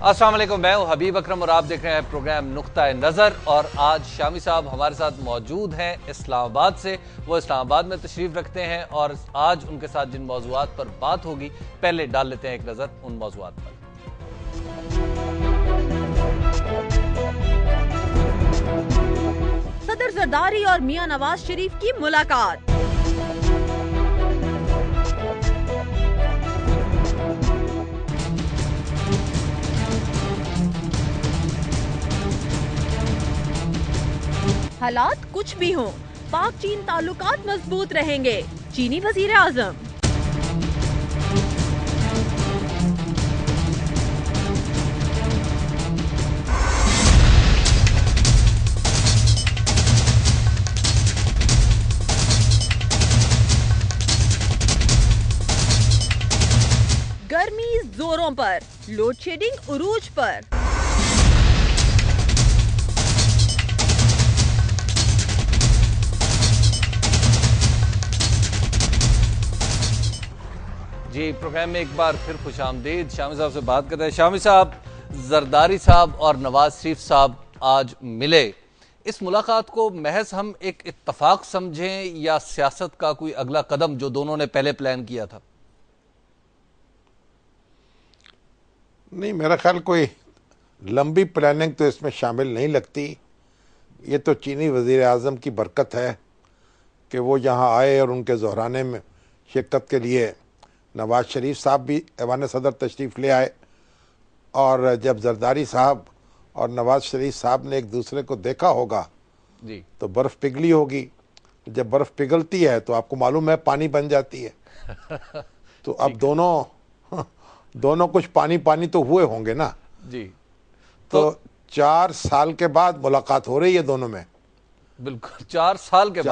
अस्सलाम वालेकुम, मैं हूं हबीब अकरम और आप देख रहे हैं प्रोग्राम नुक्ता नज़र। और आज शामी साहब हमारे साथ मौजूद हैं इस्लामाबाद से। वो इस्लामाबाद में तशरीफ रखते हैं और आज उनके साथ जिन मौज़ूआत पर बात होगी, पहले डाल लेते हैं एक नज़र उन मौज़ूआत पर। सदर जरदारी और मियां नवाज शरीफ की मुलाकात। हालात कुछ भी हों, पाक चीन ताल्लुकात मजबूत रहेंगे, चीनी वजीर आजम। गर्मी जोरों पर, लोड शेडिंग उरूज पर। जी, प्रोग्राम में एक बार फिर खुशामदीद। शामी साहब से बात करते हैं। शामी साहब, जरदारी साहब और नवाज शरीफ साहब आज मिले। इस मुलाकात को महज हम एक इत्तफाक समझें या सियासत का कोई अगला कदम जो दोनों ने पहले प्लान किया था? नहीं, मेरा ख्याल कोई लंबी प्लानिंग तो इसमें शामिल नहीं लगती। ये तो चीनी वज़ीर आज़म की बरकत है कि वो यहाँ आए और उनके ज़हराने में शिरकत के लिए नवाज शरीफ साहब भी ऐवान सदर तशरीफ़ ले आए। और जब जरदारी साहब और नवाज शरीफ साहब ने एक दूसरे को देखा होगा जी, तो बर्फ़ पिघली होगी। जब बर्फ़ पिघलती है तो आपको मालूम है पानी बन जाती है। तो अब दोनों कुछ पानी पानी तो हुए होंगे ना जी। तो 4 साल के बाद मुलाकात हो रही है दोनों में। बिल्कुल, 4 साल के बाद।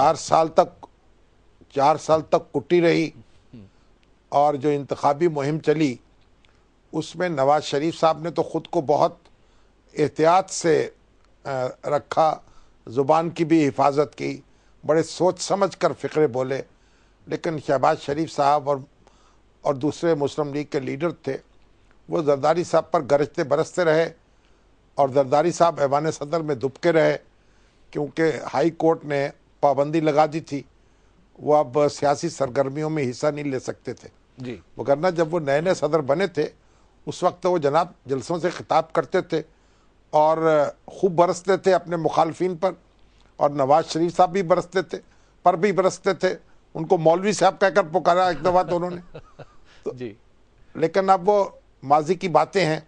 4 साल तक कुटी रही। और जो इंतखाबी मुहिम चली उसमें नवाज शरीफ साहब ने तो ख़ुद को बहुत एहतियात से रखा, ज़ुबान की भी हिफाजत की, बड़े सोच समझ कर फ़िक्रे बोले। लेकिन शहबाज शरीफ साहब और दूसरे मुस्लिम लीग के लीडर थे, वो जरदारी साहब पर गरजते बरसते रहे और जरदारी साहब ऐवान सदर में दुबके रहे, क्योंकि हाई कोर्ट ने पाबंदी लगा दी थी। वो अब सियासी सरगर्मियों में हिस्सा नहीं ले सकते थे जी। वगरना जब वो नए नए सदर बने थे उस वक्त वो जनाब जलसों से खिताब करते थे और खूब बरसते थे अपने मुखालफिन पर। और नवाज शरीफ साहब भी बरसते थे। उनको मौलवी साहब कहकर पुकारा एक दफ़ा तो उन्होंने तो, जी। लेकिन अब वो माजी की बातें हैं।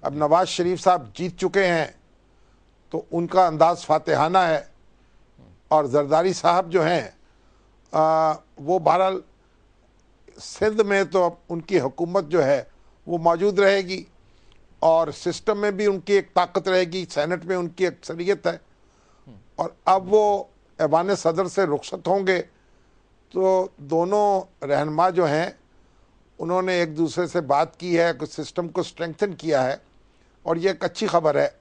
अब नवाज शरीफ साहब जीत चुके हैं तो उनका अंदाज़ फातिहाना है। और जरदारी साहब जो हैं वो बहरहाल सिंध में तो अब उनकी हुकूमत जो है वो मौजूद रहेगी और सिस्टम में भी उनकी एक ताकत रहेगी, सेनेट में उनकी अक्सरियत है। और अब वो ऐवान सदर से रुखसत होंगे तो दोनों रहनुमा जो हैं उन्होंने एक दूसरे से बात की है, कुछ सिस्टम को स्ट्रेंथन किया है और ये एक अच्छी खबर है।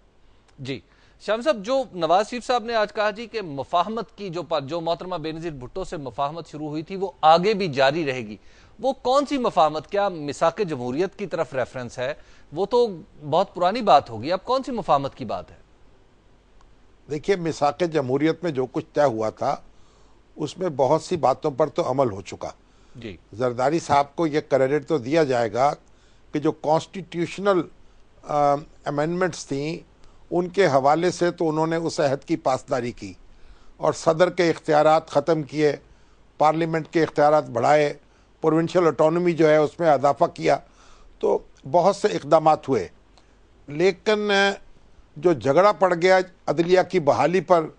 जी शाम साहब, जो नवाज शरीफ साहब ने आज कहा जी कि मुफाहमत की जो मोहतरमा बेनज़ीर भुट्टो से मुफाहमत शुरू हुई थी वो आगे भी जारी रहेगी। वो कौन सी मुफाहमत? क्या मिसाक जमहूरियत की तरफ रेफरेंस है? वो तो बहुत पुरानी बात होगी। अब कौन सी मुफाहमत की बात है? देखिए, मिसाक जमहूरियत में जो कुछ तय हुआ था उसमें बहुत सी बातों पर तो अमल हो चुका। जी, जरदारी साहब को ये क्रेडिट तो दिया जाएगा कि जो कॉन्स्टिट्यूशनल अमेंडमेंट्स थी उनके हवाले से तो उन्होंने उस अहद की पासदारी की और सदर के इख्तियारात ख़त्म किए, पार्लियामेंट के इख्तियारात बढ़ाए, प्रोविंशियल ऑटोनॉमी जो है उसमें इजाफा किया। तो बहुत से इक़दामात हुए। लेकिन जो झगड़ा पड़ गया अदलिया की बहाली पर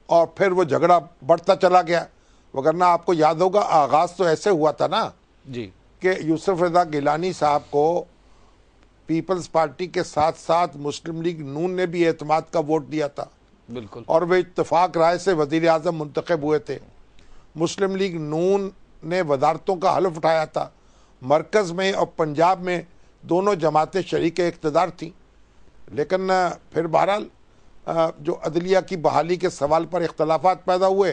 और फिर वो झगड़ा बढ़ता चला गया। वगरना आपको याद होगा आगाज़ तो ऐसे हुआ था ना जी, कि यूसुफ रज़ा गिलानी साहब को पीपल्स पार्टी के साथ साथ मुस्लिम लीग नून ने भी एतमाद का वोट दिया था। बिल्कुल। और वे इत्तफाक राय से वज़ीर आज़म मुंतखब हुए थे। मुस्लिम लीग नून ने वजारतों का हल्फ उठाया था। मरकज़ में और पंजाब में दोनों जमातें शरीक इक़्तिदार थीं। लेकिन फिर बहरहाल जो अदलिया की बहाली के सवाल पर इख्तलाफात पैदा हुए,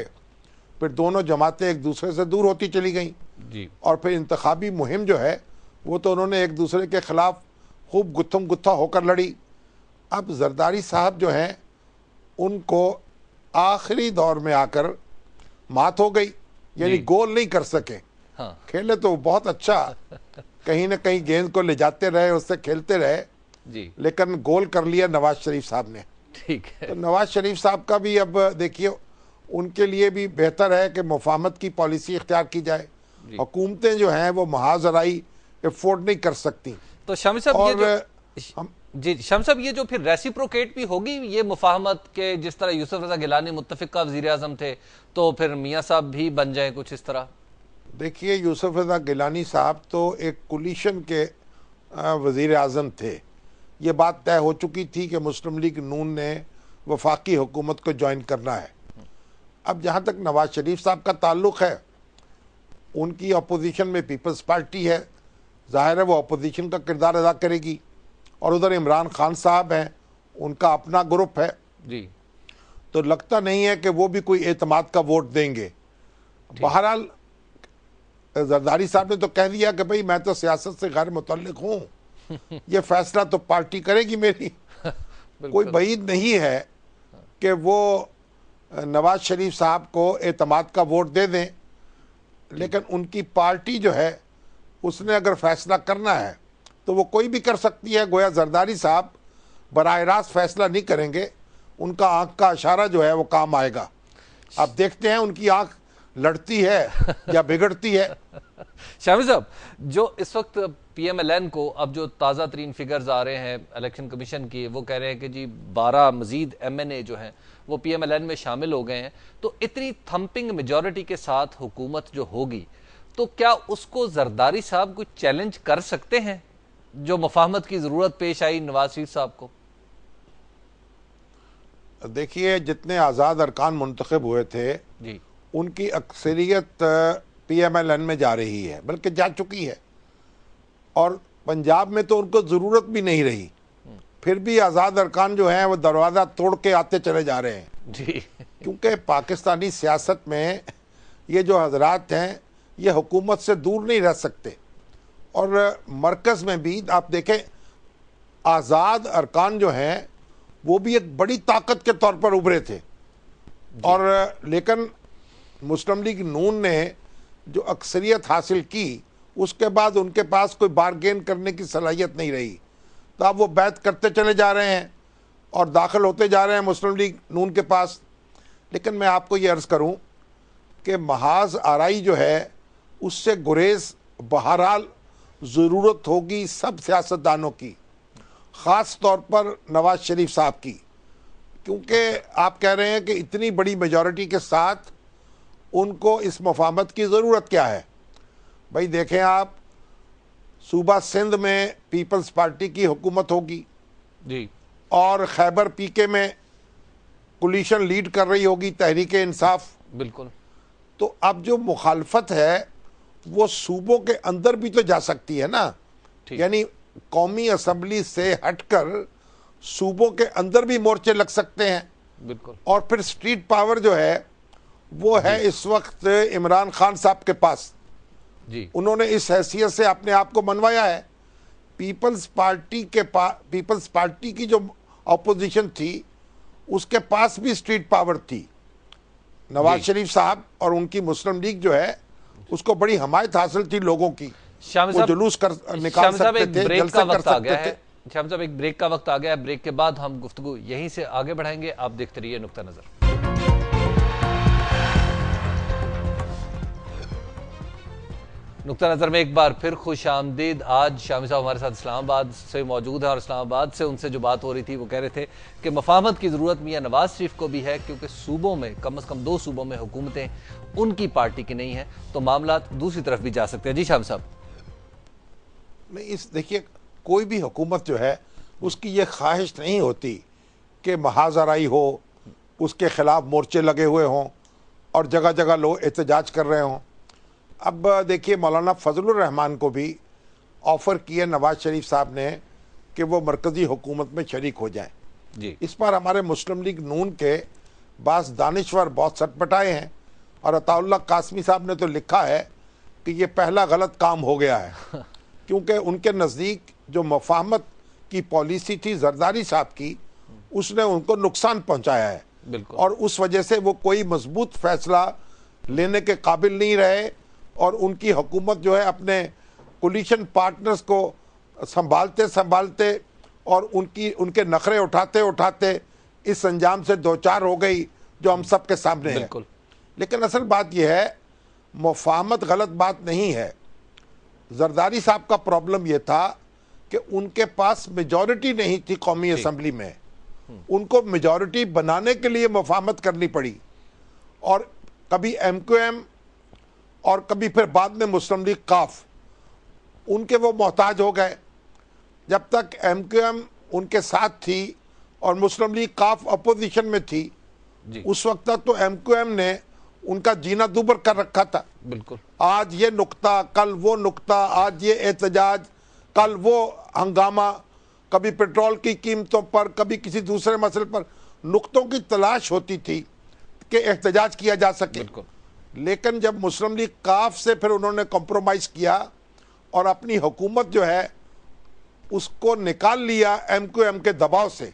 फिर दोनों जमातें एक दूसरे से दूर होती चली गईं जी। और फिर इंतखाबी मुहिम जो है वो तो उन्होंने एक दूसरे के ख़िलाफ़ खूब गुत्थम गुत्था होकर लड़ी। अब जरदारी साहब जो हैं उनको आखिरी दौर में आकर मात हो गई, यानी गोल नहीं कर सके। हाँ। खेले तो बहुत अच्छा, कहीं ना कहीं गेंद को ले जाते रहे, उससे खेलते रहे जी, लेकिन गोल कर लिया नवाज शरीफ साहब ने। ठीक है। तो नवाज शरीफ साहब का भी अब देखिए, उनके लिए भी बेहतर है कि मुफाहमत की पॉलिसी इख्तियार की जाए। हुकूमतें जो हैं वो महाजराई अफोर्ड नहीं कर सकती। तो शामी साहब और ये जो जी शाम साहब, ये जो फिर रेसिप्रोकेट भी होगी ये मुफाहमत के, जिस तरह यूसुफ रजा गिलानी मुत्तफिका वजीर आजम थे, तो फिर मियाँ साहब भी बन जाए कुछ इस तरह। देखिए, यूसुफ रजा गिलानी साहब तो एक कोलिशन के वजीर आजम थे। ये बात तय हो चुकी थी कि मुस्लिम लीग नून ने वफाकी हुकूमत को ज्वाइन करना है। अब जहाँ तक नवाज शरीफ साहब का ताल्लुक़ है, उनकी अपोजिशन में पीपल्स पार्टी है, ज़ाहिर है वो अपोजिशन का किरदार अदा करेगी। और उधर इमरान खान साहब हैं, उनका अपना ग्रुप है जी। तो लगता नहीं है कि वो भी कोई एतमाद का वोट देंगे। बहरहाल जरदारी साहब ने तो कह दिया कि भाई मैं तो सियासत से गैर मुतल्लिक हूँ, ये फैसला तो पार्टी करेगी मेरी। कोई बईद नहीं है कि वो नवाज शरीफ साहब को एतमाद का वोट दे दें, लेकिन उनकी पार्टी जो है उसने अगर फैसला करना है तो वो कोई भी कर सकती है। गोया जरदारी साहब बराह रास्त फैसला नहीं करेंगे, उनका आंख का इशारा जो है वो काम आएगा। आप देखते हैं उनकी आंख लड़ती है या बिगड़ती है। शामी साहब, जो इस वक्त PMLN को अब जो ताज़ा तरीन फिगर्स आ रहे हैं इलेक्शन कमीशन की, वो कह रहे हैं कि जी 12 मजीद MNA जो हैं वो PMLN में शामिल हो गए हैं। तो इतनी थम्पिंग मेजॉरिटी के साथ हुकूमत जो होगी, तो क्या उसको जरदारी साहब कुछ चैलेंज कर सकते हैं जो मुफाहमत की ज़रूरत पेश आई नवाज शरीफ साहब को? देखिए, जितने आज़ाद अरकान मुंतखब हुए थे जी, उनकी अक्सरियत PMLN में जा रही है, बल्कि जा चुकी है। और पंजाब में तो उनको ज़रूरत भी नहीं रही, फिर भी आज़ाद अरकान जो हैं वो दरवाज़ा तोड़ के आते चले जा रहे हैं जी। क्योंकि पाकिस्तानी सियासत में ये जो हजरात हैं ये हुकूमत से दूर नहीं रह सकते। और मरकज़ में भी आप देखें, आज़ाद अरकान जो हैं वो भी एक बड़ी ताकत के तौर पर उभरे थे। और लेकिन मुस्लिम लीग नून ने जो अक्सरियत हासिल की, उसके बाद उनके पास कोई बारगेन करने की सलाहियत नहीं रही। तो अब वो बैत करते चले जा रहे हैं और दाखिल होते जा रहे हैं मुस्लिम लीग नून के पास। लेकिन मैं आपको ये अर्ज़ करूं कि महाज आराई जो है उससे गुरेज बहरहाल ज़रूरत होगी सब सियासतदानों की, ख़ास तौर पर नवाज शरीफ साहब की, क्योंकि आप कह रहे हैं कि इतनी बड़ी मेजॉरिटी के साथ उनको इस मुफाहमत की ज़रूरत क्या है। भाई देखें आप, सूबा सिंध में पीपल्स पार्टी की हुकूमत होगी जी, और खैबर पीके में कोलिशन लीड कर रही होगी तहरीक इंसाफ। बिल्कुल। तो अब जो मुखालफत है वो सूबों के अंदर भी तो जा सकती है ना, यानी कौमी असम्बली से हटकर सूबों के अंदर भी मोर्चे लग सकते हैं। बिल्कुल। और फिर स्ट्रीट पावर जो है वो है इस वक्त इमरान खान साहब के पास जी। उन्होंने इस हैसियत से अपने आप को मनवाया है। पीपल्स पार्टी की जो अपोजिशन थी उसके पास भी स्ट्रीट पावर थी। नवाज शरीफ साहब और उनकी मुस्लिम लीग जो है उसको बड़ी हमायत हासिल थी लोगों की। वो जुलूस कर निकाल सकते थे, जलसे कर सकते थे। शाम साहब, एक ब्रेक का वक्त आ गया है। ब्रेक के बाद हम गुफ्तगू यहीं से आगे बढ़ाएंगे। आप देखते रहिए नुक्ता नजर। नुक्ता नज़र में एक बार फिर खुश आमदीद। आज शामी साहब हमारे साथ इस्लामाबाद से मौजूद हैं और इस्लामाबाद से उनसे जो बात हो रही थी वो कह रहे थे कि मुफाहमत की ज़रूरत मियां नवाज शरीफ को भी है, क्योंकि सूबों में कम से कम 2 सूबों में हुकूमतें उनकी पार्टी की नहीं है, तो मामला दूसरी तरफ भी जा सकते हैं। जी शाम साहब। नहीं, देखिए, कोई भी हुकूमत जो है उसकी ये ख्वाहिश नहीं होती कि महाजराई हो, उसके खिलाफ मोर्चे लगे हुए हों और जगह जगह लोग एहतजाज कर रहे हों। अब देखिए, मौलाना फजलुर रहमान को भी ऑफ़र किया नवाज शरीफ साहब ने कि वो मरकज़ी हुकूमत में शरीक हो जाएं। जी। इस पर हमारे मुस्लिम लीग नून के बास दानिश्वर बहुत सटपटाए हैं और अताउल्लाह कासमी साहब ने तो लिखा है कि ये पहला गलत काम हो गया है क्योंकि उनके नज़दीक जो मुफाहमत की पॉलिसी थी जरदारी साहब की, उसने उनको नुकसान पहुंचाया है। बिल्कुल। और उस वजह से वो कोई मजबूत फैसला लेने के काबिल नहीं रहे और उनकी हुकूमत जो है अपने कोलिशन पार्टनर्स को संभालते संभालते और उनके नखरे उठाते उठाते इस अंजाम से दो चार हो गई जो हम सब के सामने है। बिल्कुल। लेकिन असल बात यह है, मुफाहमत गलत बात नहीं है। जरदारी साहब का प्रॉब्लम यह था कि उनके पास मेजॉरिटी नहीं थी कौमी असम्बली में, उनको मेजॉरिटी बनाने के लिए मुफाहमत करनी पड़ी और कभी MQM और कभी फिर बाद में मुस्लिम लीग काफ उनके वो मोहताज हो गए। जब तक MQM उनके साथ थी और मुस्लिम लीग काफ अपोजिशन में थी, उस वक्त तक तो MQM ने उनका जीना दूबर कर रखा था। बिल्कुल। आज ये नुक्ता, कल वो नुक्ता, आज ये एहतजाज, कल वो हंगामा, कभी पेट्रोल की कीमतों पर, कभी किसी दूसरे मसले पर नुक्तों की तलाश होती थी कि एहतजाज किया जा सके। लेकिन जब मुस्लिम लीग काफ से फिर उन्होंने कॉम्प्रोमाइज़ किया और अपनी हुकूमत जो है उसको निकाल लिया MQM के दबाव से,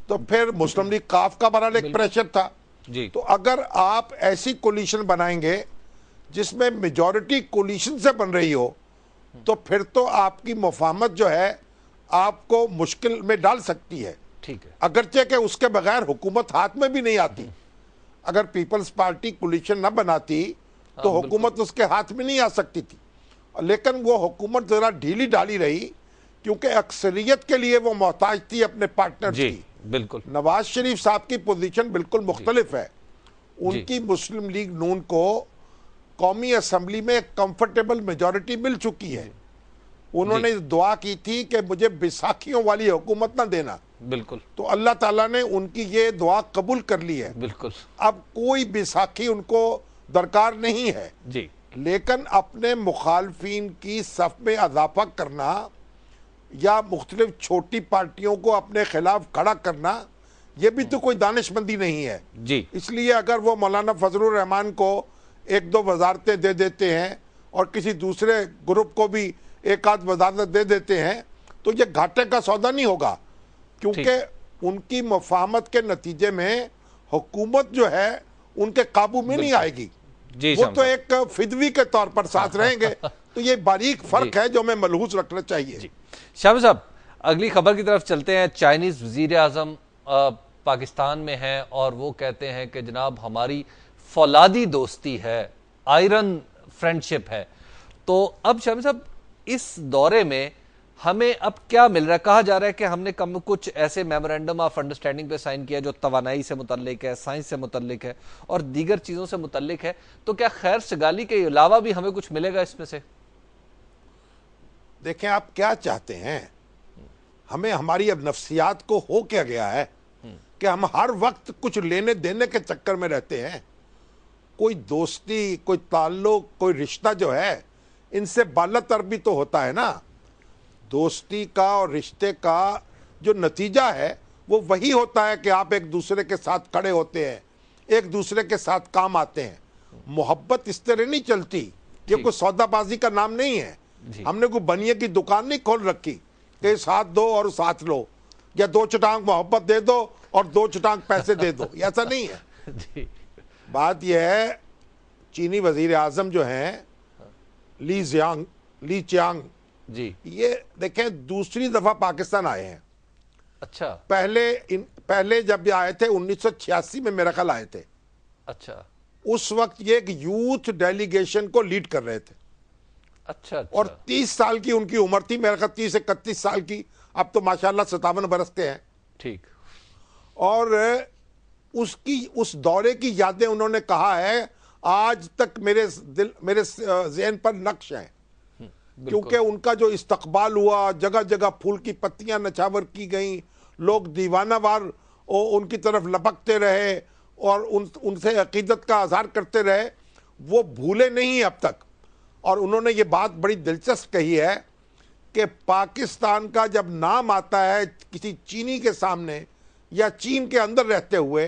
तो फिर मुस्लिम लीग काफ का बहरहाल एक प्रेशर था जी। तो अगर आप ऐसी कोलिशन बनाएंगे जिसमें मेजॉरिटी कोलिशन से बन रही हो तो फिर तो आपकी मुफाहमत जो है आपको मुश्किल में डाल सकती है। ठीक है। अगरचे के उसके बगैर हुकूमत हाथ में भी नहीं आती। अगर पीपल्स पार्टी कोलिशन न बनाती तो हुकूमत उसके हाथ में नहीं आ सकती थी, लेकिन वो हुकूमत जरा ढीली ढाली रही क्योंकि अक्सरियत के लिए वो मोहताज थी अपने पार्टनर की। बिल्कुल। नवाज शरीफ साहब की पोजीशन बिल्कुल मुख्तलिफ है। उनकी मुस्लिम लीग नून को कौमी असम्बली में कंफर्टेबल मेजॉरिटी मिल चुकी है। उन्होंने दुआ की थी कि मुझे बैसाखियों वाली हुकूमत ना देना। बिल्कुल। तो अल्लाह ताला ने उनकी ये दुआ कबूल कर ली है। बिल्कुल। अब कोई बैसाखी उनको दरकार नहीं है जी। लेकिन अपने मुखालफिन की सफ में इजाफा करना या मुख्तलिफ छोटी पार्टियों को अपने खिलाफ खड़ा करना, यह भी तो कोई दानिशमंदी नहीं है जी। इसलिए अगर वो मौलाना फजलुर रहमान को एक दो वजारतें दे देते हैं और किसी दूसरे ग्रुप को भी एक आध वजारत दे देते हैं तो ये घाटे का सौदा नहीं होगा, क्योंकि उनकी मुफाहमत के नतीजे में हुकूमत जो है उनके काबू में नहीं आएगी। वो तो एक फिदवी के तौर पर साथ रहेंगे। तो ये बारीक फर्क है जो हमें मलहूज रखना चाहिए। शामी साहब, अगली खबर की तरफ चलते हैं। चाइनीज वजीर आजम पाकिस्तान में हैं और वो कहते हैं कि जनाब हमारी फौलादी दोस्ती है, आयरन फ्रेंडशिप है। तो अब शामी साहब, इस दौरे में हमें अब क्या मिल रहा है? कहा जा रहा है कि हमने कम कुछ ऐसे मेमोरेंडम ऑफ अंडरस्टैंडिंग पे साइन किया जो तवानाई से मुतल्लिक है, साइंस से मुतल्लिक है और दीगर चीजों से मुतल्लिक है। तो क्या खैर सगाली के अलावा भी हमें कुछ मिलेगा इसमें से? देखें, आप क्या चाहते हैं? हमें हमारी अब नफ्सियात को हो क्या गया है कि हम हर वक्त कुछ लेने देने के चक्कर में रहते हैं। कोई दोस्ती, कोई ताल्लुक, कोई रिश्ता जो है इनसे बालातर भी तो होता है ना। दोस्ती का और रिश्ते का जो नतीजा है वो वही होता है कि आप एक दूसरे के साथ खड़े होते हैं, एक दूसरे के साथ काम आते हैं। मोहब्बत इस तरह नहीं चलती, ये कोई सौदाबाजी का नाम नहीं है। हमने कोई बनिए की दुकान नहीं खोल रखी कि साथ दो और साथ लो, या दो चटांग मोहब्बत दे दो और दो चटांग पैसे दे दो, ऐसा नहीं है। बात यह है, चीनी वजीर आजम जो हैं ली चियांग जी, ये देखें दूसरी दफा पाकिस्तान आए हैं। अच्छा। पहले जब ये आए थे 1986 में मेरा ख्याल आए थे। अच्छा। उस वक्त ये एक यूथ डेलीगेशन को लीड कर रहे थे। अच्छा। और 30 साल की उनकी उम्र थी, मेरा ख्याल 30-31 साल की। अब तो माशाल्लाह 57 बरस के हैं। ठीक। और उस दौरे की यादें उन्होंने कहा है आज तक मेरे ज़हन पर नक्श है, क्योंकि उनका जो इस्तकबाल हुआ, जगह जगह फूल की पत्तियां नछावर की गई, लोग दीवानावार उनकी तरफ लपकते रहे और उनसे अकीदत का इज़हार करते रहे, वो भूले नहीं अब तक। और उन्होंने ये बात बड़ी दिलचस्प कही है कि पाकिस्तान का जब नाम आता है किसी चीनी के सामने या चीन के अंदर रहते हुए,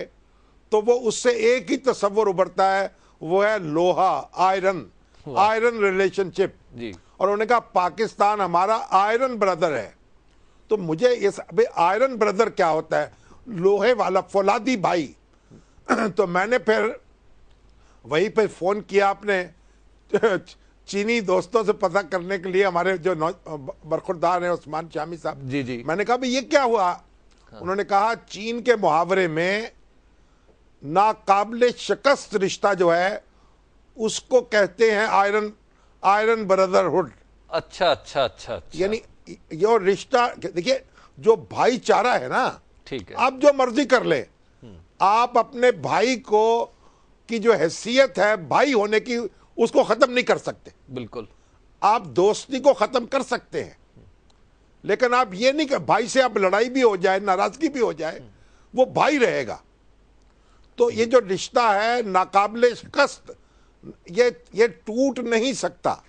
तो वो उससे एक ही तस्वर उभरता है, वो है लोहा, आयरन रिलेशनशिप। जी। और उन्होंने कहा पाकिस्तान हमारा आयरन ब्रदर है। तो मुझे ये भाई आयरन ब्रदर क्या होता है, लोहे वाला फौलादी भाई। तो मैंने फिर वहीं पे फोन किया अपने चीनी दोस्तों से पता करने के लिए, हमारे जो बरखुरदार हैं उस्मान शामी साहब। जी जी। मैंने कहा भाई ये क्या हुआ? उन्होंने कहा चीन के मुहावरे में नाकाबिले शिकस्त रिश्ता जो है उसको कहते हैं आयरन ब्रदरहुड। अच्छा अच्छा अच्छा अच्छा। यानी ये रिश्ता, देखिए जो भाईचारा है ना, ठीक है, आप जो मर्जी कर ले, आप अपने भाई को की जो हैसियत है भाई होने की उसको खत्म नहीं कर सकते। बिल्कुल। आप दोस्ती को खत्म कर सकते हैं, लेकिन आप ये नहीं कर, भाई से आप लड़ाई भी हो जाए, नाराजगी भी हो जाए, वो भाई रहेगा। तो ये जो रिश्ता है नाकाबिले शिकस्त, ये टूट नहीं सकता।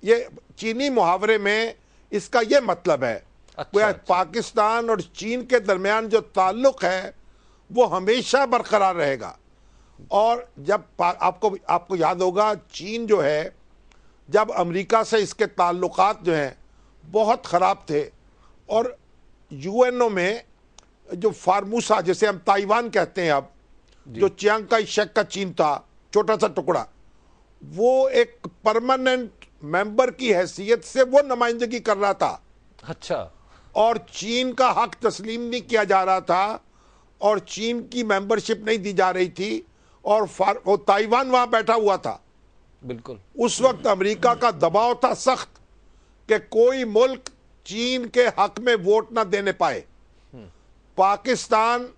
ये चीनी मुहावरे में इसका ये मतलब है। अच्छा। पाकिस्तान और चीन के दरमियान जो ताल्लुक है वो हमेशा बरकरार रहेगा। और जब आपको याद होगा, चीन जो है जब अमेरिका से इसके ताल्लुकात जो हैं बहुत ख़राब थे, और यूएनओ में जो फार्मूसा, जैसे हम ताइवान कहते हैं अब, जो चियांग काई शेक का चीन था, छोटा सा टुकड़ा, वो एक परमानेंट मेंबर की हैसियत से वो नुमाइंदगी कर रहा था। अच्छा। और चीन का हक तस्लीम नहीं किया जा रहा था, और चीन की मेंबरशिप नहीं दी जा रही थी, और वो ताइवान वहां बैठा हुआ था। बिल्कुल। उस वक्त अमेरिका का दबाव था सख्त कि कोई मुल्क चीन के हक में वोट ना देने पाए। पाकिस्तान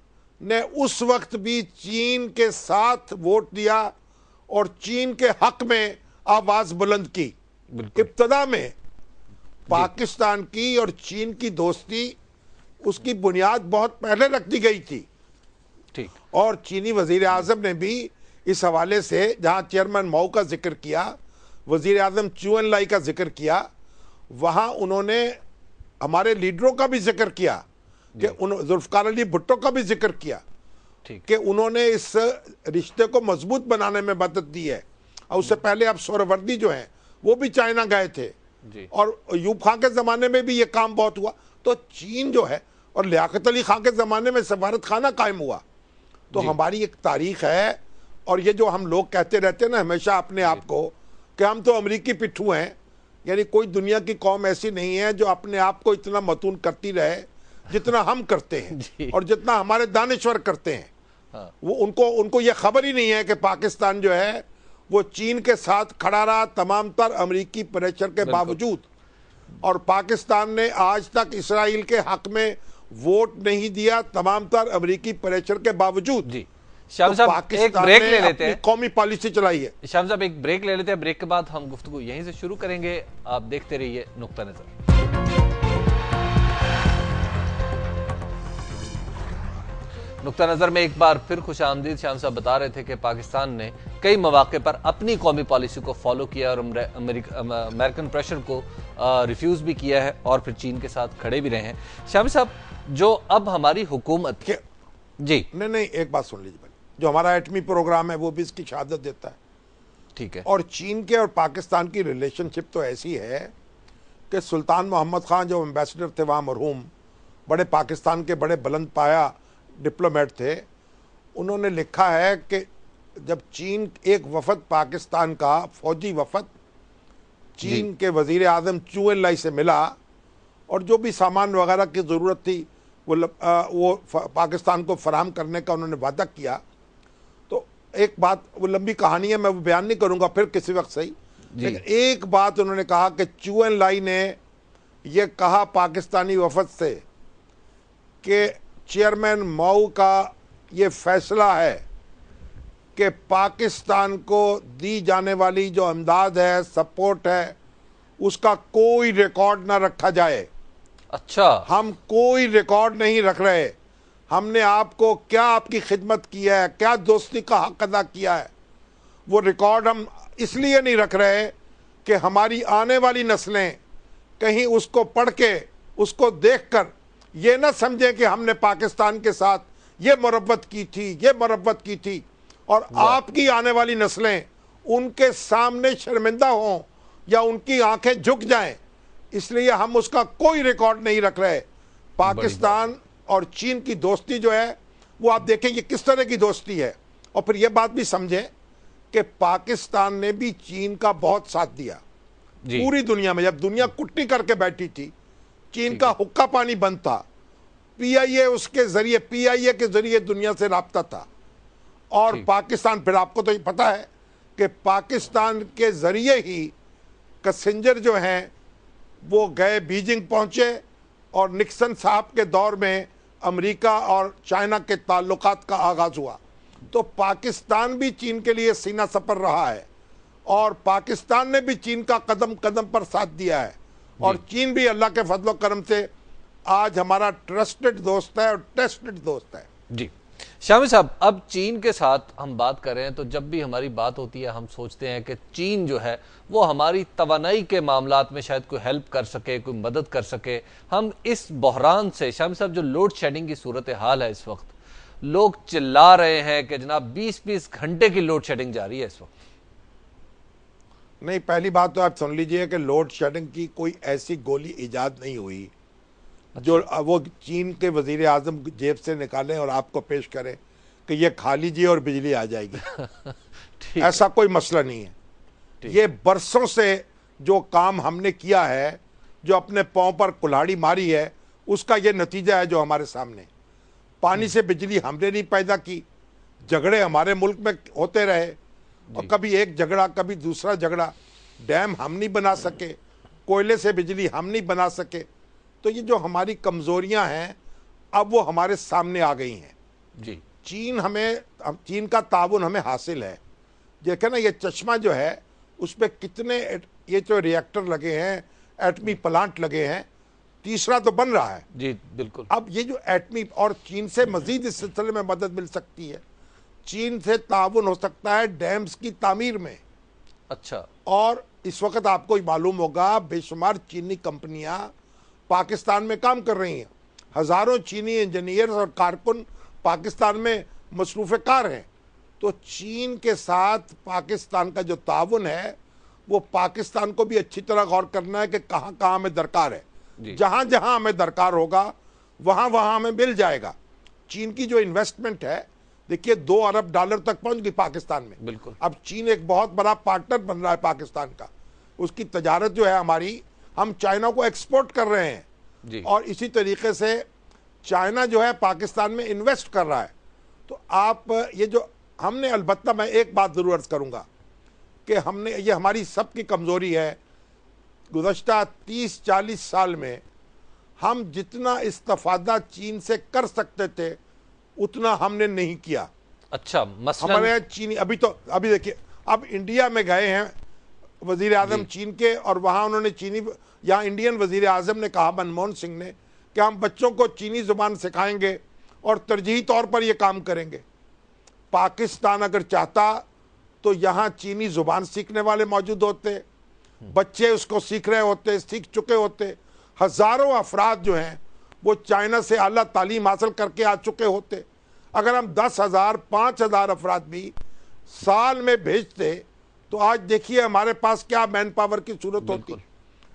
ने उस वक्त भी चीन के साथ वोट दिया और चीन के हक में आवाज बुलंद की। इब्तदा में पाकिस्तान की और चीन की दोस्ती, उसकी बुनियाद बहुत पहले रख दी गई थी। ठीक। और चीनी वजीर आजम ने भी इस हवाले से, जहां चेयरमैन माओ का जिक्र किया, वजीर आजम चू एन लाई का जिक्र किया, वहां उन्होंने हमारे लीडरों का भी जिक्र किया, कि जुल्फकार अली भुट्टो का भी जिक्र किया कि उन्होंने इस रिश्ते को मजबूत बनाने में मदद दी है। और उससे पहले अब सोहरावर्दी जो हैं वो भी चाइना गए थे, और यूब खां के ज़माने में भी ये काम बहुत हुआ। तो चीन जो है, और लियाकत अली खां के ज़माने में सफारत खाना कायम हुआ। तो हमारी एक तारीख है। और ये जो हम लोग कहते रहते हैं ना हमेशा अपने आप को कि हम तो अमरीकी पिट्ठू हैं, यानी कोई दुनिया की कौम ऐसी नहीं है जो अपने आप को इतना मतून करती रहे जितना हम करते हैं और जितना हमारे दानिश्वर करते हैं। हाँ। वो उनको ये खबर ही नहीं है कि पाकिस्तान जो है वो चीन के साथ खड़ा रहा तमाम तर अमरीकी प्रेशर के बावजूद, और पाकिस्तान ने आज तक इसराइल के हक में वोट नहीं दिया तमाम तर अमरीकी प्रेशर के बावजूद। जी श्याम साहब, एक ब्रेक ले लेते हैं। कौमी पॉलिसी चलाई है। श्याम साहब, एक ब्रेक ले लेते हैं। ब्रेक के बाद हम गुफ्तगू यहीं से शुरू करेंगे। आप देखते रहिए नुक्ता नजर। नुक्ता नजर में एक बार फिर खुश आमदीद। श्याम साहब बता रहे थे कि पाकिस्तान ने कई मौके पर अपनी कौमी पॉलिसी को फॉलो किया और अमेरिकन प्रेशर को रिफ्यूज भी किया है, और फिर चीन के साथ खड़े भी रहे हैं। श्याम साहब, जो अब हमारी हुकूमत जी नहीं, एक बात सुन लीजिए भाई, जो हमारा एटमी प्रोग्राम है वो भी इसकी शहादत देता है। ठीक है। और चीन के और पाकिस्तान की रिलेशनशिप तो ऐसी है कि सुल्तान मोहम्मद खान जो एम्बेसडर थे वहाँ मरहूम, बड़े पाकिस्तान के बड़े बुलंद पाया डिप्लोमेट थे, उन्होंने लिखा है कि जब चीन एक वफद पाकिस्तान का फौजी वफद चीन के वजीर आजम चू एन लाई से मिला, और जो भी सामान वगैरह की ज़रूरत थी वो पाकिस्तान को फराहम करने का उन्होंने वादा किया। तो एक बात, वो लंबी कहानी है, मैं वो बयान नहीं करूँगा, फिर किसी वक्त सही। लेकिन एक बात उन्होंने कहा कि चू एन लाई ने यह कहा पाकिस्तानी वफद से कि चेयरमैन माओ का ये फैसला है कि पाकिस्तान को दी जाने वाली जो इमदाद है, सपोर्ट है, उसका कोई रिकॉर्ड ना रखा जाए। अच्छा। हम कोई रिकॉर्ड नहीं रख रहे। हमने आपको क्या आपकी खिदमत की है, क्या दोस्ती का हक अदा किया है, वो रिकॉर्ड हम इसलिए नहीं रख रहे कि हमारी आने वाली नस्लें कहीं उसको पढ़ के, उसको देखकर ये ना समझें कि हमने पाकिस्तान के साथ ये मुरब्बत की थी, ये मुरब्बत की थी, और आपकी आने वाली नस्लें उनके सामने शर्मिंदा हों या उनकी आंखें झुक जाएं। इसलिए हम उसका कोई रिकॉर्ड नहीं रख रहे। पाकिस्तान और चीन की दोस्ती जो है वो आप देखें ये किस तरह की दोस्ती है। और फिर यह बात भी समझें कि पाकिस्तान ने भी चीन का बहुत साथ दिया पूरी दुनिया में। जब दुनिया कुटनी करके बैठी थी, चीन का हुक्का पानी बंद था, पीआईए के जरिए दुनिया से राब्ता था। और पाकिस्तान, फिर आपको तो ये पता है कि पाकिस्तान के जरिए ही किसिंजर जो हैं वो गए, बीजिंग पहुंचे, और निक्सन साहब के दौर में अमेरिका और चाइना के ताल्लुकात का आगाज हुआ। तो पाकिस्तान भी चीन के लिए सीना सपर रहा है और पाकिस्तान ने भी चीन का कदम कदम पर साथ दिया है। और चीन भी अल्लाह के फजलो करम से आज हमारा ट्रस्टेड दोस्त है और टेस्टेड दोस्त है। जी शामिर साहब, अब चीन के साथ हम बात कर रहे हैं तो जब भी हमारी बात होती है हम सोचते हैं कि चीन जो है वो हमारी तवानाई के मामलात में शायद कोई हेल्प कर सके, कोई मदद कर सके। हम इस बहरान से, शामिर साहब, जो लोड शेडिंग की सूरत हाल है इस वक्त, लोग चिल्ला रहे हैं कि जनाब 20-20 घंटे की लोड शेडिंग जारी है इस वक्त। नहीं, पहली बात तो आप सुन लीजिए कि लोड शेडिंग की कोई ऐसी गोली इजाद नहीं हुई जो वो चीन के वजीर आजम जेब से निकालें और आपको पेश करें कि ये खा लीजिए और बिजली आ जाएगी। ऐसा कोई मसला नहीं है। ये बरसों से जो काम हमने किया है, जो अपने पांव पर कुल्हाड़ी मारी है, उसका ये नतीजा है जो हमारे सामने। पानी से बिजली हमने नहीं पैदा की, झगड़े हमारे मुल्क में होते रहे, और कभी एक झगड़ा कभी दूसरा झगड़ा। डैम हम नहीं बना सके, कोयले से बिजली हम नहीं बना सके। तो ये जो हमारी कमजोरियां हैं अब वो हमारे सामने आ गई हैं। जी, चीन का ताउन हमें हासिल है। देखे ना, ये चश्मा जो है उस पर कितने ये जो रिएक्टर लगे हैं, एटमी प्लांट लगे हैं, तीसरा तो बन रहा है। जी बिल्कुल। अब ये जो एटमी, और चीन से मजीद इस सिलसिले में मदद मिल सकती है। चीन से ताउन हो सकता है डैम्स की तामीर में। अच्छा। और इस वक्त आपको मालूम होगा बेशुमार चीनी कंपनियां पाकिस्तान में काम कर रही हैं। हजारों चीनी इंजीनियर और कारकुन पाकिस्तान में मसरूफ़ कार हैं। तो चीन के साथ पाकिस्तान का जो ताउन है वो पाकिस्तान को भी अच्छी तरह गौर करना है कि कहाँ कहाँ हमें दरकार है। जहाँ जहाँ हमें दरकार होगा वहाँ वहाँ हमें मिल जाएगा। चीन की जो इन्वेस्टमेंट है, देखिए 2 अरब डॉलर तक पहुँच गई पाकिस्तान में। बिल्कुल। अब चीन एक बहुत बड़ा पार्टनर बन रहा है पाकिस्तान का। उसकी तजारत जो है हमारी, हम चाइना को एक्सपोर्ट कर रहे हैं जी। और इसी तरीके से चाइना जो है पाकिस्तान में इन्वेस्ट कर रहा है। तो आप ये जो हमने, अलबत्ता मैं एक बात ज़रूर अर्ज़ करूँगा कि हमने, ये हमारी सबकी कमज़ोरी है, गुज़श्ता 30-40 साल में हम जितना इस्तेफ़ादा चीन से कर सकते थे उतना हमने नहीं किया। अच्छा, मसलन हमारे यहाँ चीनी अभी देखिए, अब इंडिया में गए हैं वजीर आजम चीन के, और वहाँ उन्होंने यहाँ इंडियन वजीर आजम ने कहा, मनमोहन सिंह ने, कि हम बच्चों को चीनी ज़ुबान सिखाएंगे और तरजीही तौर पर ये काम करेंगे। पाकिस्तान अगर चाहता तो यहाँ चीनी ज़ुबान सीखने वाले मौजूद होते, बच्चे उसको सीख रहे होते, सीख चुके होते। हज़ारों अफराद जो हैं वो चाइना से आला तालीम हासिल करके आ चुके होते। अगर हम 10,000 5,000 अफराद भी साल में भेजते तो आज देखिए हमारे पास क्या मैन पावर की सूरत होती।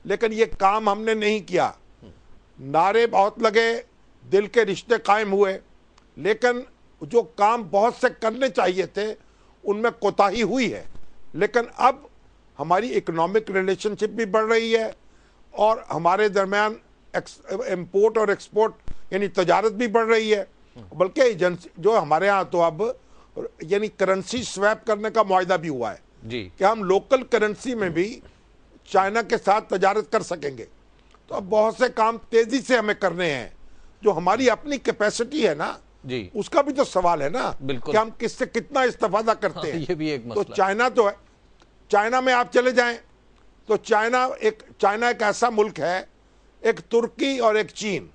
लेकिन ये काम हमने नहीं किया। नारे बहुत लगे, दिल के रिश्ते कायम हुए, लेकिन जो काम बहुत से करने चाहिए थे उनमें कोताही हुई है। लेकिन अब हमारी इकोनॉमिक रिलेशनशिप भी बढ़ रही है और हमारे दरमियान इंपोर्ट और एक्सपोर्ट यानी तजारत भी बढ़ रही है। बल्कि एजेंसी जो हमारे यहाँ तो अब यानी करेंसी स्वैप करने का मुआहदा भी हुआ है जी, कि हम लोकल करेंसी में भी चाइना के साथ तजारत कर सकेंगे। तो अब बहुत से काम तेजी से हमें करने हैं। जो हमारी अपनी कैपेसिटी है ना जी, उसका भी तो सवाल है ना कि हम किससे कितना इस्तेफादा करते हैं। ये भी एक तो मसला। चाइना तो है, चाइना में आप चले जाएं तो चाइना एक ऐसा मुल्क है, एक तुर्की और एक चीन,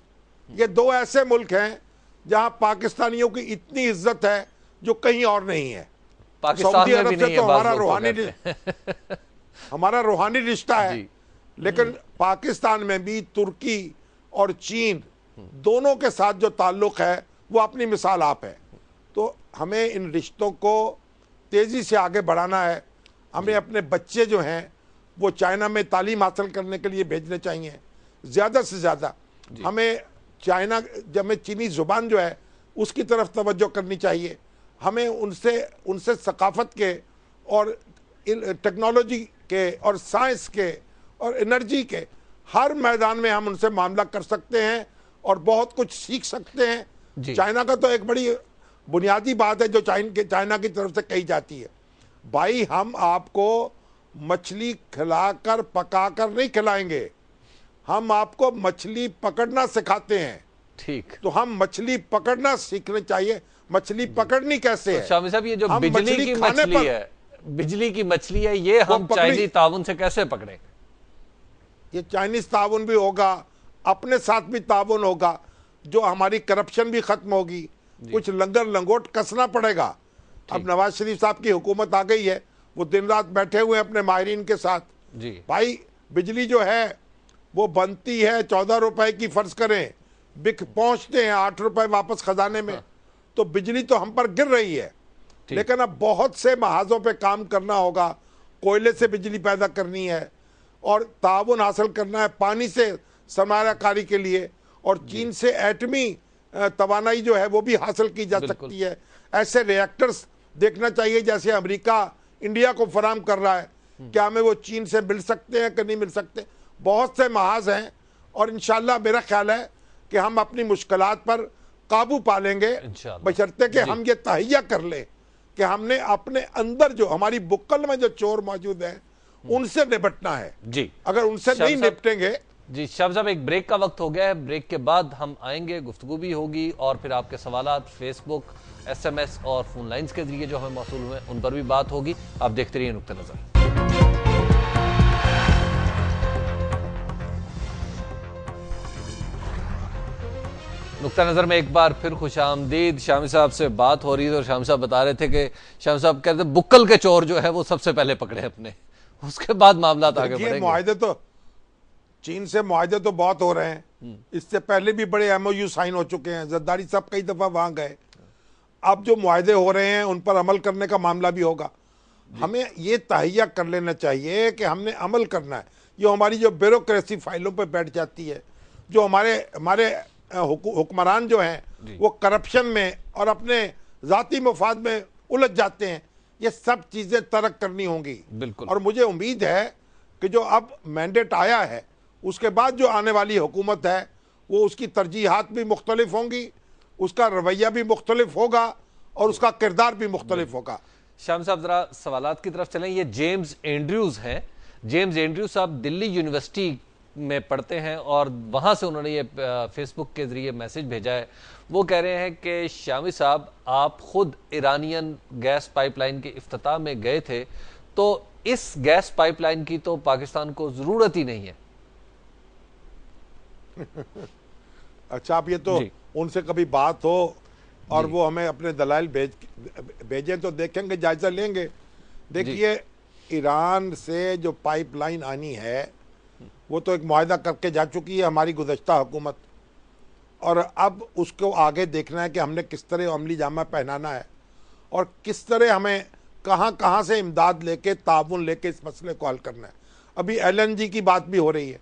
ये 2 ऐसे मुल्क हैं जहां पाकिस्तानियों की इतनी इज्जत है जो कहीं और नहीं है। पाकिस्तान में भी नहीं है, तो हमारा रूहानी रिश्ता है, लेकिन पाकिस्तान में भी तुर्की और चीन दोनों के साथ जो ताल्लुक है वो अपनी मिसाल आप है। तो हमें इन रिश्तों को तेजी से आगे बढ़ाना है। हमें अपने बच्चे जो हैं वो चाइना में तालीम हासिल करने के लिए भेजने चाहिए ज़्यादा से ज़्यादा। हमें चाइना, जब में चीनी जुबान जो है उसकी तरफ तवज्जो करनी चाहिए। हमें उनसे सकाफत के और टेक्नोलॉजी के और साइंस के और एनर्जी के हर मैदान में हम उनसे मामला कर सकते हैं और बहुत कुछ सीख सकते हैं। चाइना का तो एक बड़ी बुनियादी बात है जो चाइना की तरफ से कही जाती है, भाई हम आपको मछली खिलाकर पकाकर नहीं खिलाएंगे, हम आपको मछली पकड़ना सिखाते हैं। ठीक, तो हम मछली पकड़ना सीखने चाहिए। मछली पकड़नी कैसे है? शामी साहब, ये जो बिजली की मछली है, बिजली की मछली है, ये हम चाइनीज ताउन से कैसे पकड़े? ये चाइनीज ताउन भी होगा, अपने साथ भी ताउन होगा, जो हमारी करप्शन भी खत्म होगी, कुछ लंगर लंगोट कसना पड़ेगा। अब नवाज शरीफ साहब की हुकूमत आ गई है, वो दिन रात बैठे हुए हैं अपने माहिरीन के साथ जी। भाई बिजली जो है वो बनती है 14 रुपए की, फर्ज करें बिक पहुंचते हैं 8 रुपए वापस खजाने में। तो बिजली तो हम पर गिर रही है, लेकिन अब बहुत से महाजों पे काम करना होगा। कोयले से बिजली पैदा करनी है और ताउन हासिल करना है पानी से सरमायाकारी के लिए, और चीन से एटमी तवानाई जो है वो भी हासिल की जा सकती है। ऐसे रिएक्टर्स देखना चाहिए जैसे अमेरिका इंडिया को फराम कर रहा है, क्या हमें वो चीन से मिल सकते हैं कि नहीं मिल सकते। बहुत से महाज हैं और इंशाल्लाह मेरा ख्याल है कि हम अपनी मुश्किलात पर काबू पा लेंगे, बशर्ते कि हम ये तहैया कर लें कि हमने अपने अंदर जो हमारी बुक्कल में जो चोर मौजूद है उनसे निपटना है जी। अगर उनसे नहीं निपटेंगे जी। शाम साहब, एक ब्रेक का वक्त हो गया है, ब्रेक के बाद हम आएंगे, गुफ्तगू भी होगी और फिर आपके सवालात फेसबुक, SMS और फोन लाइन्स के जरिए जो हमें मौसूल हुए उन पर भी बात होगी। आप देखते रहिए नुक्ता नजर। नुक्ता नजर में एक बार फिर खुशामदीद। शामी साहब से बात हो रही थी और शामी साहब बता रहे थे कि शामी साहब कहते हैं बुक्कल के चोर जो है वो सबसे पहले पकड़े अपने, उसके बाद मामला आगे बढ़ेंगे। मुआहदे तो चीन से मुआहदे तो बहुत हो रहे हैं, इससे पहले भी बड़े MOU साइन हो चुके हैं, जरदारी साहब कई दफा वहां गए। अब जो मुआहदे हो रहे हैं उन पर अमल करने का मामला भी होगा। हमें ये तहैया कर लेना चाहिए कि हमने अमल करना है। ये हमारी जो ब्यूरोक्रेसी फाइलों पर बैठ जाती है, जो हमारे हुक्मरान जो हैं वो करप्शन में और अपने जाती मफाद में उलझ जाते हैं, ये सब चीज़ें तर्क करनी होंगी। बिल्कुल। और मुझे उम्मीद है कि जो अब मैंडेट आया है उसके बाद जो आने वाली हुकूमत है वो उसकी तरजीहात भी मुख्तलिफ होंगी, उसका रवैया भी मुख्तलिफ होगा और उसका किरदार भी मुख्तलिफ होगा। शाम साहब, जरा सवालात की तरफ चलें। ये जेम्स एंड्रयूज हैं। जेम्स एंड्रयूज साहब दिल्ली यूनिवर्सिटी में पढ़ते हैं और वहां से उन्होंने ये फेसबुक के जरिए मैसेज भेजा है। वो कह रहे हैं कि शामी साहब, आप खुद ईरानियन गैस पाइपलाइन के इफ्तिताह में गए थे, तो इस गैस पाइपलाइन की तो पाकिस्तान को जरूरत ही नहीं है। अच्छा, आप ये तो उनसे कभी बात हो और वो हमें अपने दलाइल भेजें तो देखेंगे, जायजा लेंगे। देखिए, ईरान से जो पाइपलाइन आनी है वो तो एक मुआहदा करके जा चुकी है हमारी गुज़श्ता हुकूमत, और अब उसको आगे देखना है कि हमने किस तरह अमली जामा पहनाना है और किस तरह हमें कहाँ कहाँ से इमदाद लेके ताउन लेके इस मसले को हल करना है। अभी LNG की बात भी हो रही है,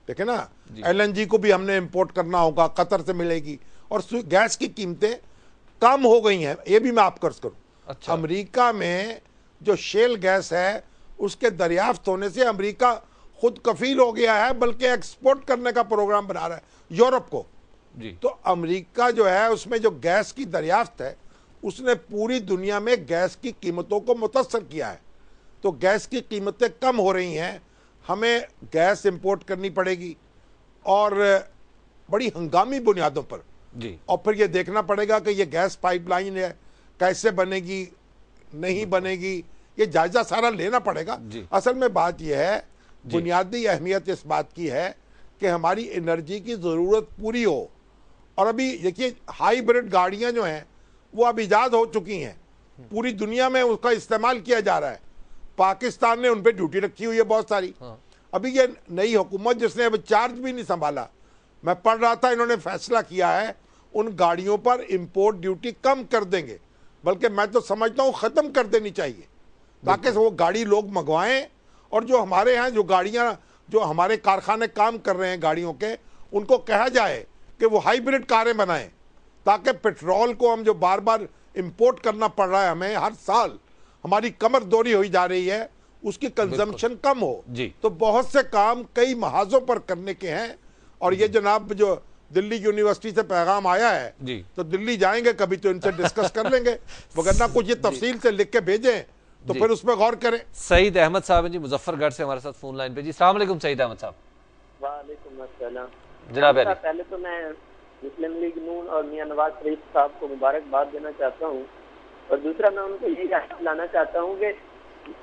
देखे ना, LNG को भी हमने इंपोर्ट करना होगा, कतर से मिलेगी, और गैस की कीमतें कम हो गई हैं, ये भी मैं आपको अर्ज करूँ। अच्छा। अमेरिका में जो शेल गैस है उसके दरियाफ्त होने से अमेरिका खुद कफील हो गया है, बल्कि एक्सपोर्ट करने का प्रोग्राम बना रहा है यूरोप को जी। तो अमेरिका जो है उसमें जो गैस की दरियाफ्त है उसने पूरी दुनिया में गैस की कीमतों को मुतासर किया है। तो गैस की कीमतें कम हो रही हैं, हमें गैस इंपोर्ट करनी पड़ेगी और बड़ी हंगामी बुनियादों पर जी। और फिर ये देखना पड़ेगा कि ये गैस पाइपलाइन है कैसे बनेगी, नहीं बनेगी, ये जायजा सारा लेना पड़ेगा। असल में बात यह है, बुनियादी अहमियत इस बात की है कि हमारी एनर्जी की ज़रूरत पूरी हो। और अभी देखिए, हाइब्रिड गाड़ियां जो हैं वो अब ईजाद हो चुकी हैं, पूरी दुनिया में उसका इस्तेमाल किया जा रहा है। पाकिस्तान ने उन पर ड्यूटी रखी हुई है बहुत सारी। अभी ये नई हुकूमत जिसने अब चार्ज भी नहीं संभाला, मैं पढ़ रहा था, इन्होंने फैसला किया है उन गाड़ियों पर इंपोर्ट ड्यूटी कम कर देंगे, बल्कि मैं तो समझता हूँ ख़त्म कर देनी चाहिए, ताकि वो गाड़ी लोग मंगवाएं और जो हमारे यहाँ जो गाड़ियाँ, जो हमारे कारखाने काम कर रहे हैं गाड़ियों के, उनको कहा जाए कि वो हाइब्रिड कारें बनाएं, ताकि पेट्रोल को हम जो बार बार इंपोर्ट करना पड़ रहा है, हमें हर साल हमारी कमर दोरी हुई जा रही है, उसकी कंजम्पशन कम हो। तो बहुत से काम कई महाजों पर करने के हैं। और ये जनाब जो दिल्ली यूनिवर्सिटी से पैगाम आया है, तो दिल्ली जाएंगे कभी तो इनसे डिस्कस कर लेंगे, वरना कुछ ये तफसील से लिख के भेजें तो फिर उसमें गौर करें। सईद अहमद साहब हैं जी मुजफ्फरगढ़ से हमारे साथ फोन लाइन पे जी। अस्सलाम वालेकुम सईद अहमद साहब। वालेकुम अस्सलाम जनाब। पहले तो मैं मुस्लिम लीग नून और मियां नवाज शरीफ साहब को मुबारकबाद देना चाहता हूँ, और दूसरा मैं उनको यही याद दिलाना चाहता हूँ कि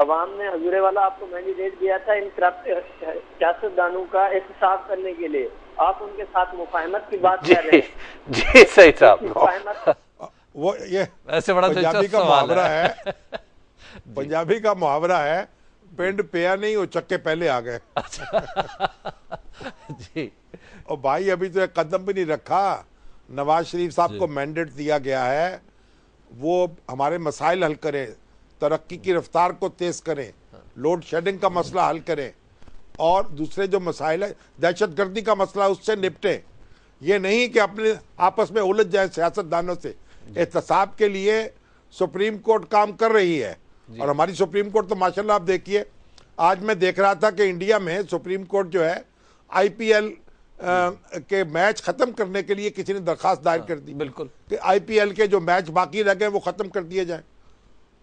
अवाम ने हजूरे वाला आपको मैंडेट दिया था इन सियासतदानों का एहतसाब करने के लिए, आप उनके साथ मुफाहमत की बात कर रहे हैं। जी सईद साहब, मुफाहमत वो ये ऐसे बड़ा पंजाबी का मुहावरा है, पंजाबी का मुहावरा है, पिंड पेया नहीं वो चक्के पहले आ गए। जी। और भाई अभी तो एक कदम भी नहीं रखा। नवाज शरीफ साहब को मैंडेट दिया गया है, वो हमारे मसाइल हल करें, तरक्की की रफ्तार को तेज करें, लोड शेडिंग का मसला हल करें, और दूसरे जो मसाइल है दहशतगर्दी का मसला उससे निपटे। ये नहीं कि अपने आपस में उलझ जाए सियासतदानों से। एहतसाब के लिए सुप्रीम कोर्ट काम कर रही है, और हमारी सुप्रीम कोर्ट तो माशाल्लाह आप देखिए, आज मैं देख रहा था कि इंडिया में सुप्रीम कोर्ट जो है IPL के मैच खत्म करने के लिए किसी ने दरखास्त दायर कर दी, बिल्कुल, कि IPL के जो मैच बाकी रह गए वो खत्म कर दिए जाएं।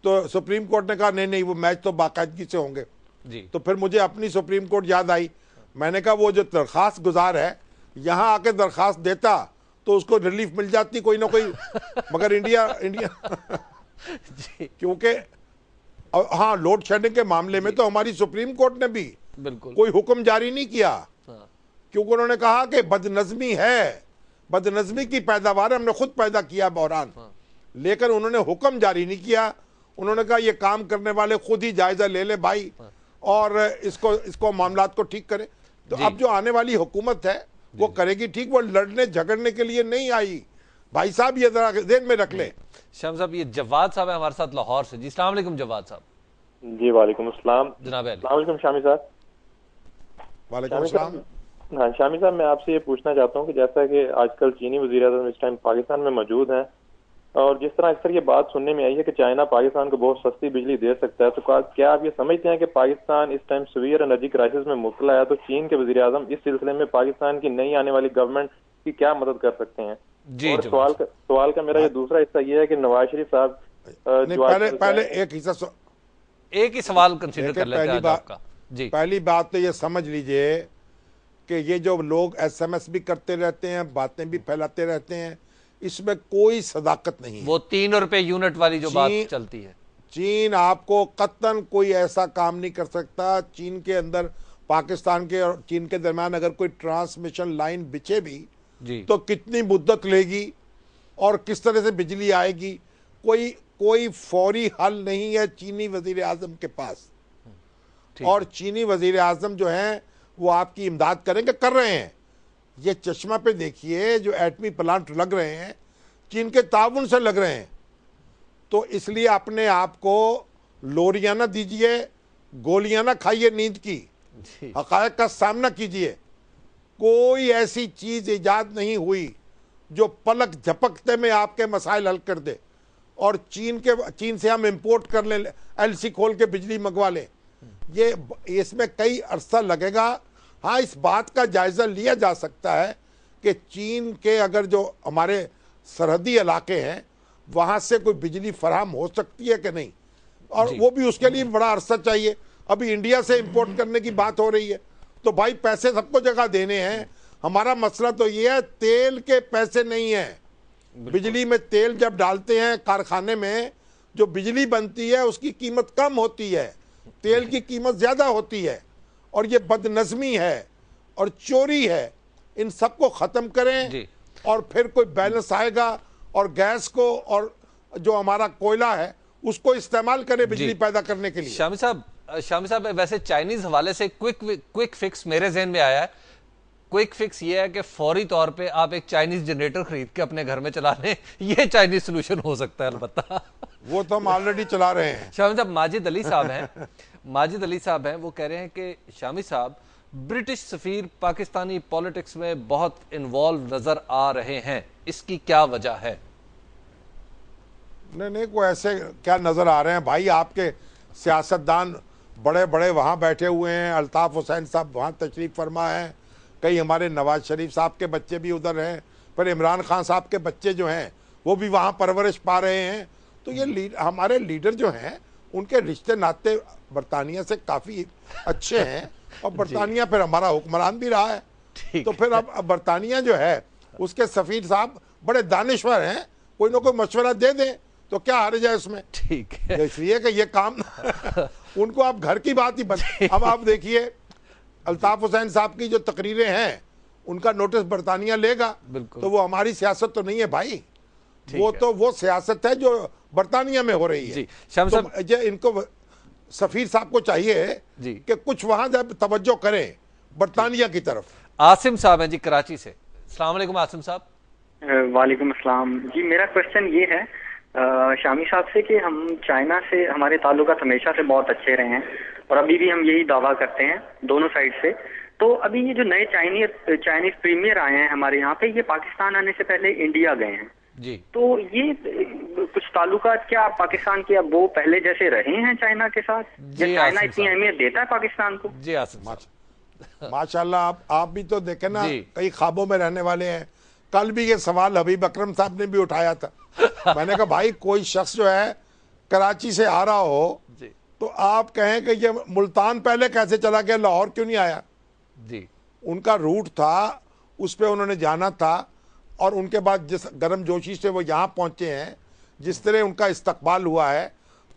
तो सुप्रीम कोर्ट ने कहा नहीं नहीं वो मैच तो बाकायदगी से होंगे जी। तो फिर मुझे अपनी सुप्रीम कोर्ट याद आई। मैंने कहा वो जो दरखास्त गुजार है यहाँ आके दरखास्त देता तो उसको रिलीफ मिल जाती कोई ना कोई, मगर इंडिया क्योंकि हाँ लोड शेडिंग के मामले में तो हमारी सुप्रीम कोर्ट ने भी बिल्कुल कोई हुक्म जारी नहीं किया, क्योंकि उन्होंने कहा कि बदनज़मी है, बदनज़मी की पैदावार हमने खुद पैदा किया बहरान, लेकिन उन्होंने हुक्म जारी नहीं किया। उन्होंने कहा ये काम करने वाले खुद ही जायजा ले ले भाई, और इसको मामलात को ठीक करें। तो अब जो आने वाली हुकूमत है वो करेगी ठीक, वो लड़ने झगड़ने के लिए नहीं आई। भाई साहब ये जरा ध्यान में रख ले। शाम साहब, ये जवाद साहब है हमारे साथ लाहौर से जी। अस्सलाम वालेकुम जवाद साहब। जी वालेकुम अस्सलाम जनाब। अस्सलाम वालेकुम शामी साहब। वालेकुम अस्सलाम। हाँ शामी साहब, मैं आपसे ये पूछना चाहता हूँ कि जैसा कि आजकल चीनी वज़ीर-ए-आज़म इस टाइम पाकिस्तान में मौजूद हैं, और जिस तरह अक्सर ये बात सुनने में आई है कि चाइना पाकिस्तान को बहुत सस्ती बिजली दे सकता है, तो क्या आप ये समझते हैं कि पाकिस्तान इस टाइम सीवियर एनर्जी क्राइसिस में मुब्तला है, तो चीन के वज़ीर-ए-आज़म इस सिलसिले में पाकिस्तान की नई आने वाली गवर्नमेंट की क्या मदद कर सकते हैं? जी, और सवाल का मेरा ये दूसरा हिस्सा ये है कि नवाज शरीफ साहब पहले एक हिस्सा, एक ही सवाल कंसीडर कर लेते हैं आपका जी। पहली बात तो ये समझ लीजिए कि ये जो लोग SMS भी करते रहते हैं, बातें भी फैलाते रहते हैं, इसमें कोई सदाकत नहीं है। वो 3 रुपए यूनिट वाली जो बात चलती है, चीन आपको कतन कोई ऐसा काम नहीं कर सकता। चीन के अंदर पाकिस्तान के और चीन के दरमियान अगर कोई ट्रांसमिशन लाइन बिछे भी जी, तो कितनी मुद्दत लेगी और किस तरह से बिजली आएगी, कोई फौरी हल नहीं है चीनी वजीर आजम के पास। और चीनी वजीर आजम जो हैं वो आपकी इमदाद करेंगे, कर रहे हैं। ये चश्मा पे देखिए जो एटमी प्लांट लग रहे हैं चीन के ताउन से लग रहे हैं। तो इसलिए अपने आप को लोरियां ना दीजिए, गोलियां ना खाइए नींद की, हकायक का सामना कीजिए। कोई ऐसी चीज इजाद नहीं हुई जो पलक झपकते में आपके मसाइल हल कर दे। और चीन से हम इंपोर्ट कर लें, LC खोल के बिजली मंगवा लें, ये इसमें कई अरसा लगेगा। हाँ, इस बात का जायजा लिया जा सकता है कि चीन के अगर जो हमारे सरहदी इलाके हैं वहां से कोई बिजली फराहम हो सकती है कि नहीं, और वो भी उसके लिए बड़ा अरसा चाहिए। अभी इंडिया से इंपोर्ट करने की बात हो रही है, तो भाई पैसे सबको जगह देने हैं। हमारा मसला तो ये है तेल के पैसे नहीं है। बिजली में तेल जब डालते हैं कारखाने में, जो बिजली बनती है उसकी कीमत कम होती है, तेल की कीमत ज्यादा होती है। और ये बदनज़मी है और चोरी है। इन सबको खत्म करें और फिर कोई बैलेंस आएगा, और गैस को और जो हमारा कोयला है उसको इस्तेमाल करें बिजली पैदा करने के लिए। शामी साहब, वैसे चाइनीज हवाले से क्विक फिक्स मेरे ज़हन में आया है। क्विक फिक्स ये है कि फौरी तौर पे आप एक चाइनीज जनरेटर खरीद के अपने घर में चला लें, ये चाइनीज सोल्यूशन हो सकता है। अलबत्ता वो तो हम ऑलरेडी चला रहे हैं। शामी साहब, माजिद अली साहब हैं, वो कह रहे हैं कि शामी साहब ब्रिटिश सफीर पाकिस्तानी पॉलिटिक्स में बहुत इन्वॉल्व नजर आ रहे हैं, इसकी क्या वजह है? नहीं, कोई ऐसे क्या नजर आ रहे हैं भाई? आपके सियासतदान बड़े बड़े वहाँ बैठे हुए हैं, अल्ताफ हुसैन साहब वहाँ तशरीफ फरमा है, कई हमारे नवाज शरीफ साहब के बच्चे भी उधर हैं, पर इमरान खान साहब के बच्चे जो हैं वो भी वहाँ परवरिश पा रहे हैं। तो ये हमारे लीडर जो हैं उनके रिश्ते नाते बरतानिया से काफ़ी अच्छे हैं, और बरतानिया फिर हमारा हुक्मरान भी रहा है। तो फिर अब बरतानिया जो है उसके सफ़ीर साहब बड़े दानिश्वर हैं, कोई ना कोई मशवरा दे दें तो क्या हर्ज है उसमें। ठीक है, इसलिए कि ये काम उनको आप घर की बात ही अब आप देखिए अल्ताफ हुसैन साहब की जो तकरीरें हैं उनका नोटिस बरतानिया लेगा, तो वो हमारी सियासत तो नहीं है भाई, वो सियासत है जो बरतानिया में हो रही है। तो इनको सफीर साहब को चाहिए कि कुछ वहां जब तवज्जो करें बरतानिया की तरफ। आसिम साहब हैं जी कराची से। अस्सलाम वालेकुम आसिम साहब। वालेकुम अस्सलाम जी। मेरा क्वेश्चन ये है शामी साहब से कि हम चाइना से हमारे ताल्लुकात हमेशा से बहुत अच्छे रहे हैं और अभी भी हम यही दावा करते हैं दोनों साइड से। तो अभी ये जो नए चाइनीज प्रीमियर आए हैं हमारे यहाँ पे, ये पाकिस्तान आने से पहले इंडिया गए हैं जी। तो ये कुछ ताल्लुकात क्या पाकिस्तान के अब वो पहले जैसे रहे हैं चाइना के साथ? चाइना इतनी अहमियत देता है पाकिस्तान को? जी आसिम माशाल्लाह, आप भी तो देखे ना, कई ख्वाबों में रहने वाले हैं। कल भी ये सवाल हबीब अकरम साहब ने भी उठाया था। मैंने कहा भाई कोई शख्स जो है कराची से आ रहा हो तो आप कहें कि ये मुल्तान पहले कैसे चला गया, लाहौर क्यों नहीं आया जी? उनका रूट था, उस पर उन्होंने जाना था, और उनके बाद जिस गर्म जोशी से वो यहाँ पहुँचे हैं, जिस तरह उनका इस्तकबाल हुआ है,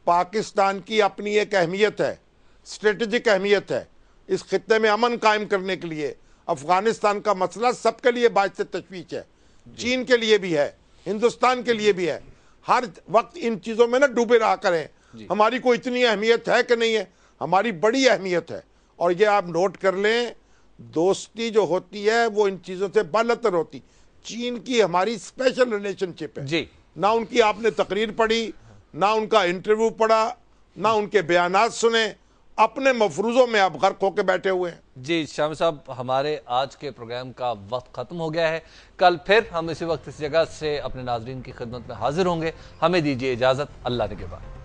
पाकिस्तान की अपनी एक अहमियत है, स्ट्रेटजिक अहमियत है इस खित्ते में अमन कायम करने के लिए। अफगानिस्तान का मसला सबके लिए बात से तशवीश है, चीन के लिए भी है, हिंदुस्तान के लिए भी है। हर वक्त इन चीज़ों में ना डूबे रहा करें। हमारी कोई इतनी अहमियत है कि नहीं है? हमारी बड़ी अहमियत है, और ये आप नोट कर लें, दोस्ती जो होती है वो इन चीज़ों से बालतर होती। चीन की हमारी स्पेशल रिलेशनशिप है जी। ना उनकी आपने तकरीर पढ़ी, ना उनका इंटरव्यू पढ़ा, ना उनके बयानात सुने, अपने मफरूजों में आप गर्क होकर बैठे हुए हैं। जी शामी साहब, हमारे आज के प्रोग्राम का वक्त खत्म हो गया है। कल फिर हम इसी वक्त इस जगह से अपने नाजरीन की खिदमत में हाजिर होंगे। हमें दीजिए इजाजत। अल्लाह ने के बाद।